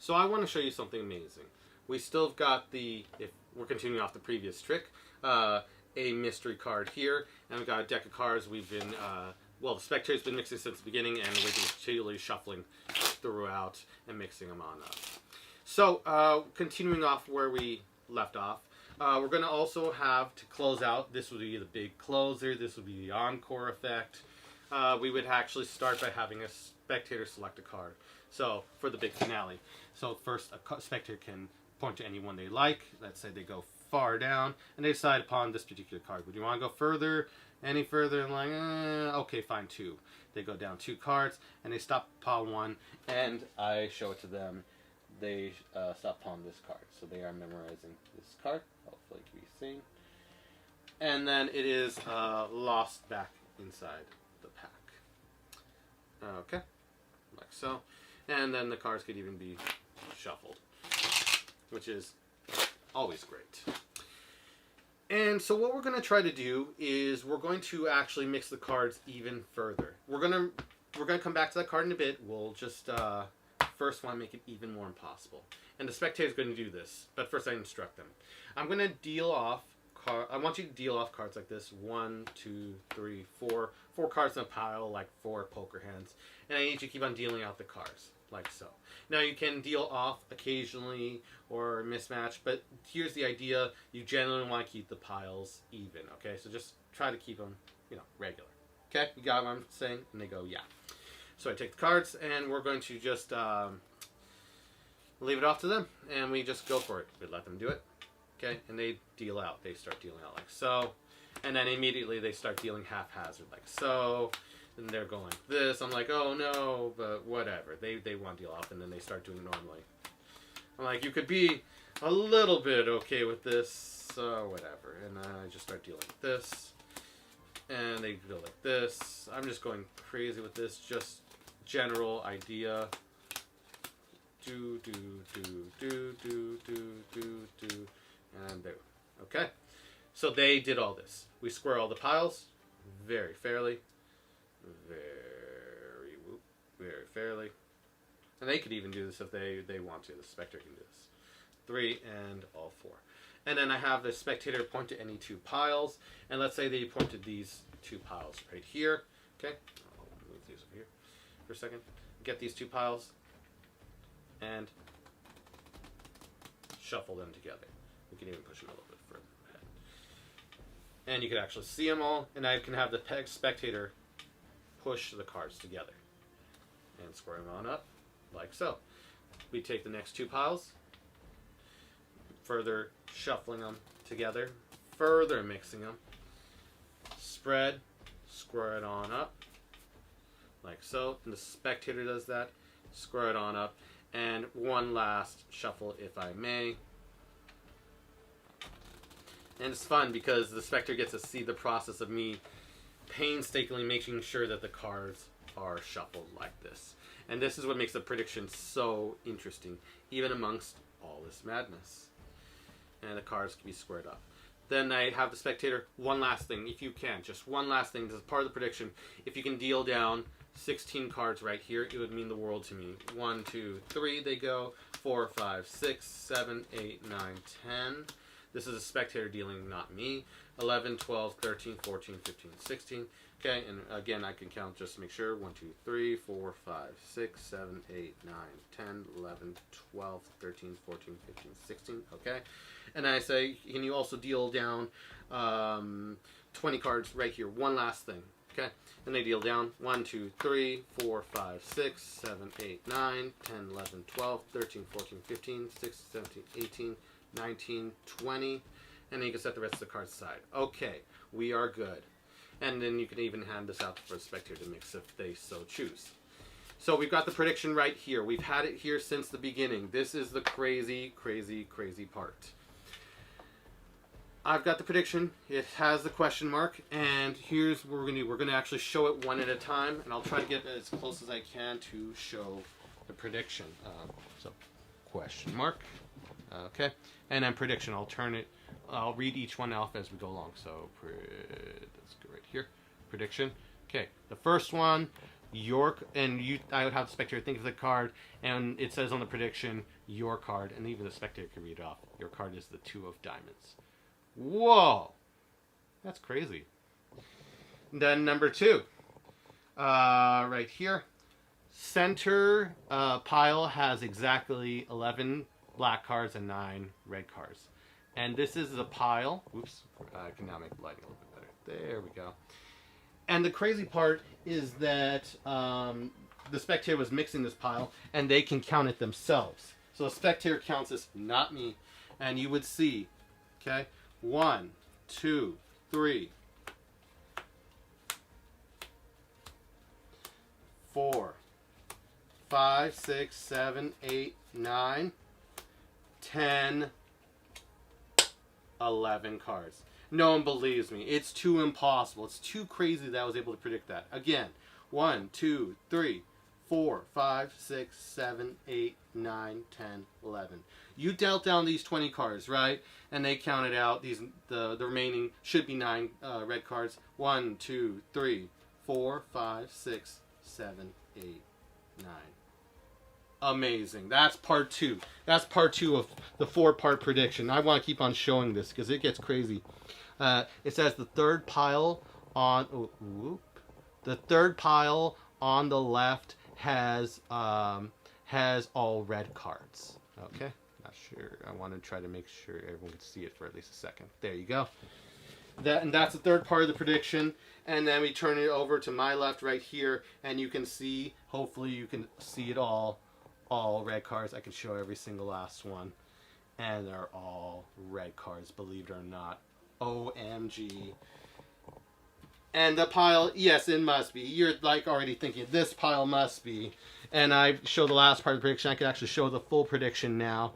So I want to show you something amazing. We still have got the, if we're continuing off the previous trick, a mystery card here, and we've got a deck of cards. We've been, well, the spectator's been mixing since the beginning, and we've been continually shuffling throughout and mixing them on up. So, continuing off where we left off, we're going to also have to close out. This would be the big closer. This would be the encore effect. We would actually start by having a spectator select a card. So, for the big finale. So, first, a spectator can point to any one they like. Let's say they go far down, and they decide upon this particular card. Would you want to go further, any further? And like, okay, fine, 2. They go down 2 cards, and they stop upon 1, and I show it to them. They stop upon this card. So they are memorizing this card. Hopefully it can be seen. And then it is lost back inside the pack. Okay, like so. And then the cards could even be shuffled, which is always great. And so what we're going to try to do is we're going to actually mix the cards even further. We're going to come back to that card in a bit. We'll just first want to make it even more impossible. And the spectator's going to do this, but first I instruct them. I'm going to deal off I want you to deal off cards like this. 1, 2, 3, 4. 4 cards in a pile, like 4 poker hands. And I need you to keep on dealing out the cards, like so. Now you can deal off occasionally or mismatch, but here's the idea. You generally want to keep the piles even, okay? So just try to keep them, regular. Okay, you got what I'm saying? And they go, yeah. So I take the cards, and we're going to just leave it off to them, and we just go for it. We let them do it. Okay, and they deal out. They start dealing out like so. And then immediately they start dealing haphazard like so. And they're going this. I'm like, oh no, but whatever. They want to deal off, and then they start doing normally. I'm like, you could be a little bit okay with this, whatever. And I just start dealing with this. And they deal like this. I'm just going crazy with this. Just general idea. Do. And there. Okay. So they did all this. We square all the piles very fairly. Very fairly. And they could even do this if they want to. The spectator can do this. 3 and all 4. And then I have the spectator point to any 2 piles. And let's say they pointed these 2 piles right here. Okay. I'll move these over here for a second. Get these 2 piles and shuffle them together. We can even push them a little bit further ahead. And you can actually see them all, and I can have the spectator push the cards together and square them on up, like so. We take the next 2 piles, further shuffling them together, further mixing them, spread, square it on up, like so. And the spectator does that, square it on up, and one last shuffle, if I may. And it's fun because the spectator gets to see the process of me painstakingly making sure that the cards are shuffled like this. And this is what makes the prediction so interesting, even amongst all this madness. And the cards can be squared up. Then I have the spectator, one last thing, if you can, just one last thing, this is part of the prediction. If you can deal down 16 cards right here, it would mean the world to me. 1, 2, 3, they go. 4, 5, 6, 7, 8, 9, 10. This is a spectator dealing, not me. 11, 12, 13, 14, 15, 16. Okay, and again, I can count just to make sure. 1, 2, 3, 4, 5, 6, 7, 8, 9, 10, 11, 12, 13, 14, 15, 16. Okay, and I say, can you also deal down 20 cards right here? One last thing. Okay, and they deal down 1, 2, 3, 4, 5, 6, 7, 8, 9, 10, 11, 12, 13, 14, 15, 16, 17, 18, 19, 20, and then you can set the rest of the cards aside. Okay, we are good. And then you can even hand this out for a spectator to mix if they so choose. So we've got the prediction right here. We've had it here since the beginning. This is the crazy, crazy, crazy part. I've got the prediction. It has the question mark, and here's what we're going to do. We're going to actually show it one at a time, and I'll try to get as close as I can to show the prediction. So, question mark. Okay, and then prediction. I'll read each one off as we go along. So let's go right here. Prediction. Okay, the first one, I would have the spectator think of the card, and it says on the prediction, your card, and even the spectator can read it off. Your card is the 2 of diamonds. Whoa! That's crazy. Then number 2. Right here. Center pile has exactly 11 black cards and 9 red cards. And this is a pile. Oops. I can now make the lighting a little bit better. There we go. And the crazy part is that the spectator was mixing this pile, and they can count it themselves. So the spectator counts this, not me. And you would see, okay, 1, 2, 3, 4, 5, 6, 7, 8, 9, 10, 11 cards. No one believes me. It's too impossible. It's too crazy that I was able to predict that. Again, 1, 2, 3, 4, 5, 6, 7, 8, 9, 10, 11. You dealt down these 20 cards, right? And they counted out the remaining should be 9 red cards. 1, 2, 3, 4, 5, 6, 7, 8, 9. Amazing. That's part 2. That's part 2 of the 4-part prediction. I want to keep on showing this because it gets crazy. It says the third pile on the third pile on the left has all red cards. Okay, not sure. I want to try to make sure everyone can see it for at least a second. There you go. That's the third part of the prediction. And then we turn it over to my left right here, and you can see. Hopefully, you can see it all red cards. I can show every single last one, and they're all red cards. Believe it or not. OMG. And the pile, yes, it must be. You're like already thinking, this pile must be. And I show the last part of the prediction. I can actually show the full prediction now.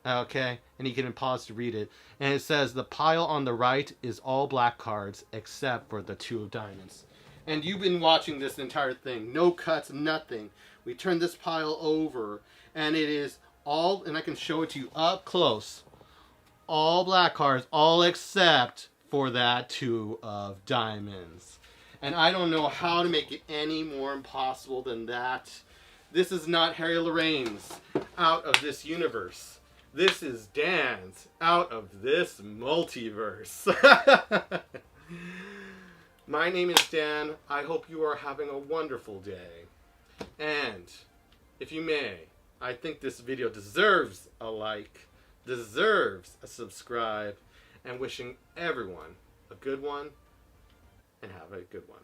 Okay, and you can pause to read it. And it says, the pile on the right is all black cards except for the 2 of diamonds. And you've been watching this entire thing. No cuts, nothing. We turn this pile over, and it is all, and I can show it to you up close. All black cards, all except for that 2 of diamonds. And I don't know how to make it any more impossible than that. This is not Harry Lorraine's Out of This Universe. This is Dan's Out of This Multiverse. My name is Dan. I hope you are having a wonderful day. And if you may, I think this video deserves a like, deserves a subscribe, and wishing everyone a good one, and have a good one.